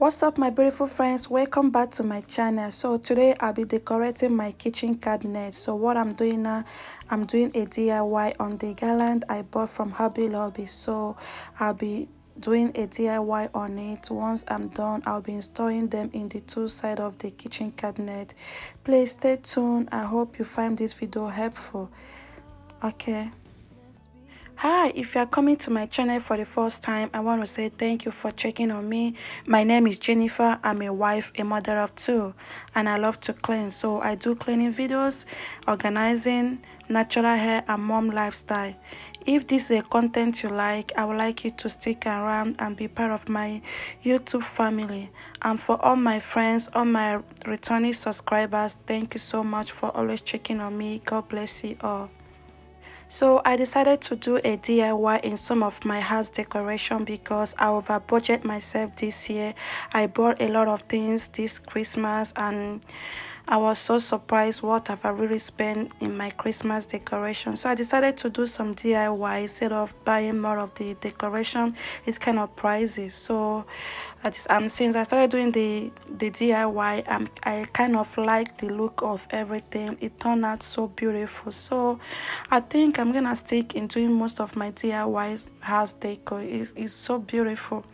What's up, my beautiful friends? Welcome back to my channel. So today I'll be decorating my kitchen cabinet. So what I'm doing now, I'm doing a DIY on the garland I bought from Hobby Lobby. So I'll be doing a DIY on it. Once I'm done, I'll be installing them in the two sides of the kitchen cabinet. Please stay tuned. I hope you find this video helpful. Okay. Hi, if you are coming to my channel for the first time, I want to say thank you for checking on me. My name is Jennifer. I'm a wife, a mother of two, and I love to clean. So I do cleaning videos, organizing, natural hair, and mom lifestyle. If this is a content you like, I would like you to stick around and be part of my YouTube family. And for all my friends, all my returning subscribers, thank you so much for always checking on me. God bless you all. So I decided to do a DIY in some of my house decoration because I over budget myself this year. I bought a lot of things this Christmas and I was so surprised what have I really spent in my Christmas decoration. So I decided to do some DIY instead of buying more of the decoration. It's kind of pricey. So since I started doing the DIY, I kind of like the look of everything. It turned out so beautiful. So I think I'm gonna stick in doing most of my DIY house decor. It's so beautiful.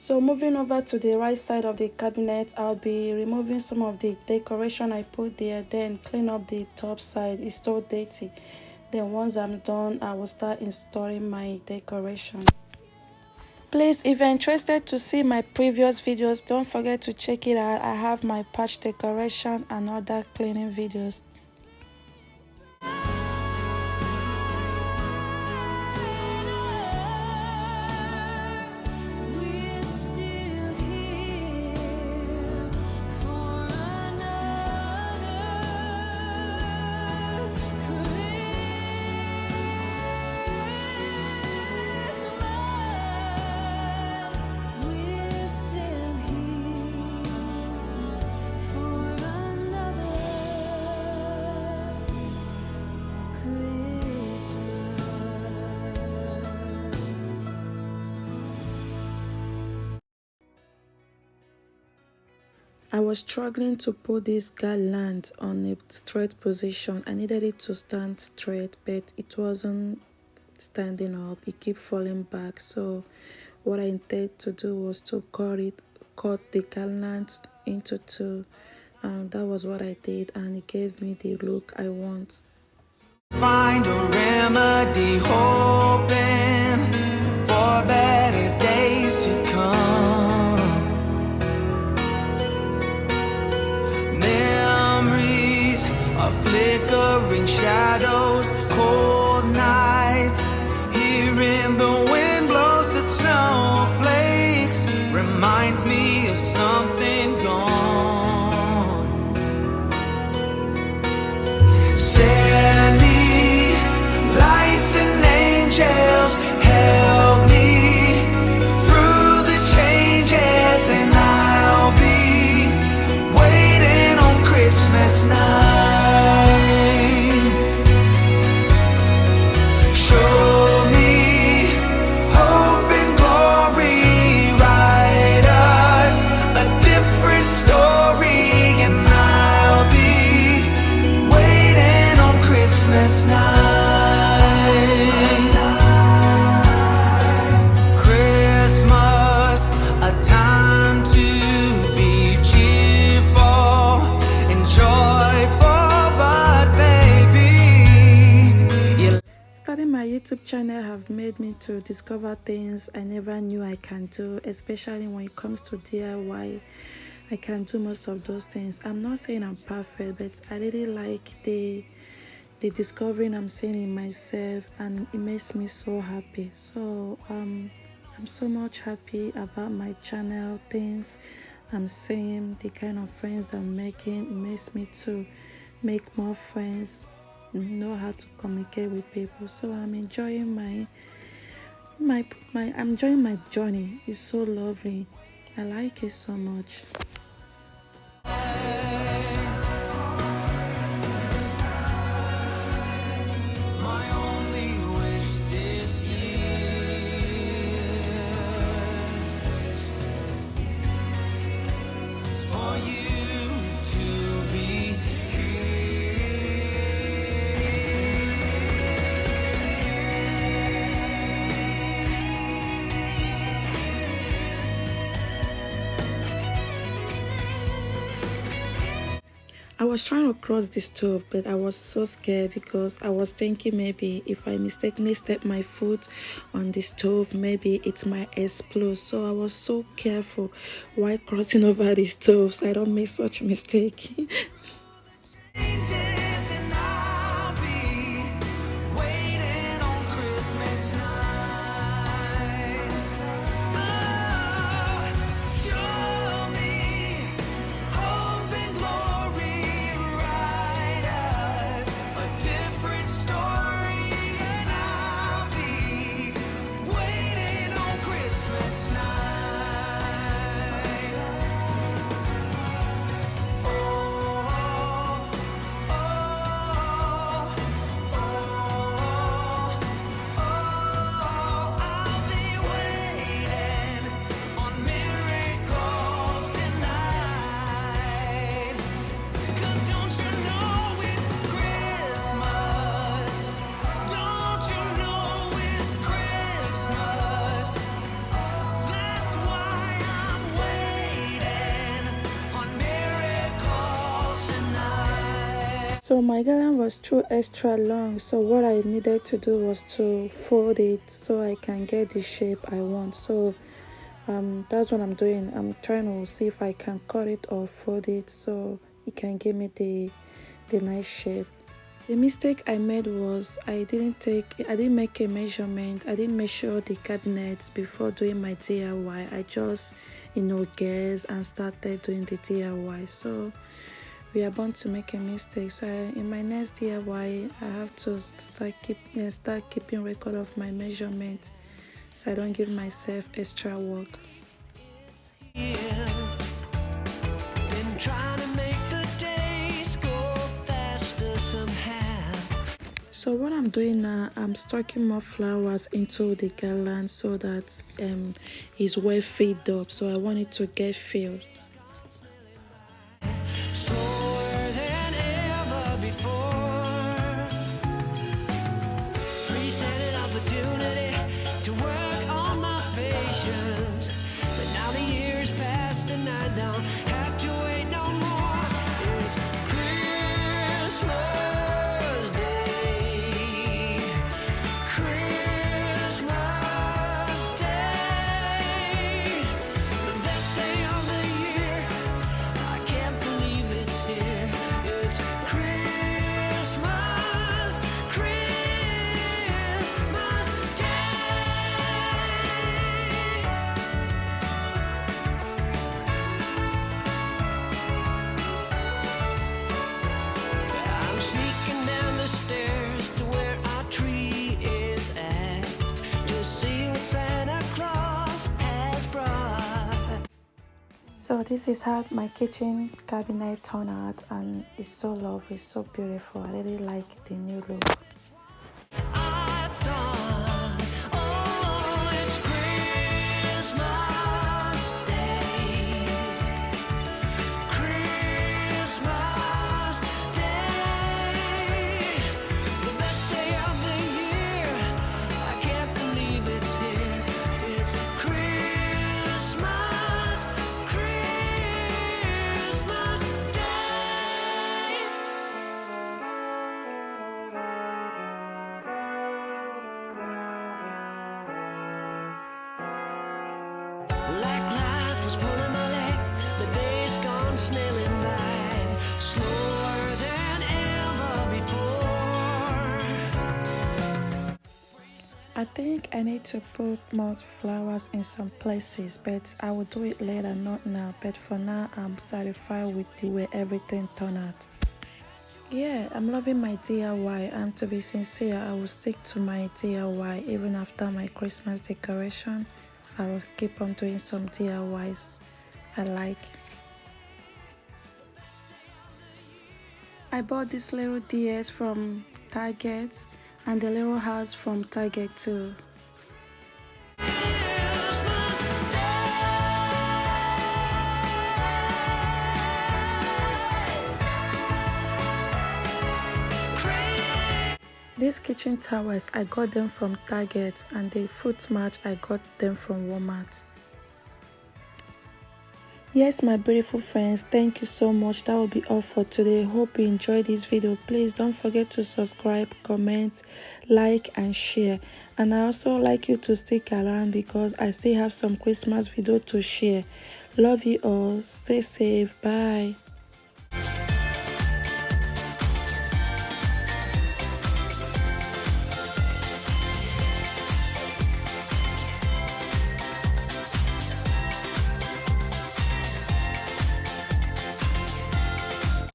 So moving over to the right side of the cabinet, I'll be removing some of the decoration I put there, then clean up the top side. It's so dirty. Then once I'm done, I will start installing my decoration. Please, if you're interested to see my previous videos, don't forget to check it out. I have my porch decoration and other cleaning videos. I was struggling to put this garland on a straight position. I needed it to stand straight, but it wasn't standing up. It kept falling back. So what I intended to do was to cut the garland into two. That was what I did, and it gave me the look I want. Find a remedy, hoping for better days to come. Flickering shadows, cold nights, hearing the wind blows the snowflakes, reminds me of something gone. Send me lights and angels, help me through the changes, and I'll be waiting on Christmas night. channel have made me to discover things I never knew I can do, especially when it comes to DIY. I can do most of those things. I'm not saying I'm perfect, but I really like the discovering I'm seeing in myself, and it makes me so happy. So I'm so much happy about my channel, things I'm seeing, the kind of friends I'm making. It makes me to make more friends, know how to communicate with people. So I'm enjoying I'm enjoying my journey. It's so lovely. I like it so much. My only wish this year is for you to be I was trying to cross the stove, but I was so scared because I was thinking maybe if I mistakenly step my foot on the stove, maybe it might explode. So I was so careful while crossing over the stove so I don't make such mistake. changes, and I'll be waiting on Christmas night. Oh, show me hope and glory, write us a different story, and I'll be waiting on Christmas night. I'll be waiting on miracles tonight. 'Cause don't you know it's Christmas? Don't you know it's Christmas? That's why I'm waiting on miracles tonight. So my garland was too extra long, so what I needed to do was to fold it so I can get the shape I want. So that's what I'm doing. I'm trying to see if I can cut it or fold it so it can give me the nice shape. The mistake I made was I didn't make a measurement. I didn't measure the cabinets before doing my DIY. I just guessed and started doing the DIY. So we are bound to make a mistake. So in my next DIY, I have to start keeping record of my measurement so I don't give myself extra work. Been trying to make the days go faster somehow. So what I'm doing now, I'm stocking more flowers into the garland so that it's well filled up. So I want it to get filled. Slower than ever before. Presented opportunity to work on my patience. But now the years past and I don't have to wait no more. It's Christmas Day. Christmas Day. The best day of the year. I can't believe it's here. It's Christmas, Christmas Day. I'm sneaking down the stairs to where our tree is at to see what Santa Claus has brought. So this is how my kitchen cabinet turned out, and it's so lovely, so beautiful. I really like the new look. I thought, oh, it's Christmas Day. Christmas Day. The best day of the year. I can't believe it's here. It's Christmas, Christmas Day. think I need to put more flowers in some places, but I will do it later, not now. But for now, I'm satisfied with the way everything turned out. Yeah, I'm loving my DIY, and to be sincere, I will stick to my DIY even after my Christmas decoration. I will keep on doing some DIYs I like. I bought this little DS from Target and the little house from Target too. These kitchen towels, I got them from Target, and the foot mat, I got them from Walmart. Yes, my beautiful friends, thank you so much. That will be all for today. Hope you enjoyed this video. Please don't forget to subscribe, comment, like and share. And I also like you to stick around because I still have some Christmas video to share. Love you all. Stay safe. Bye.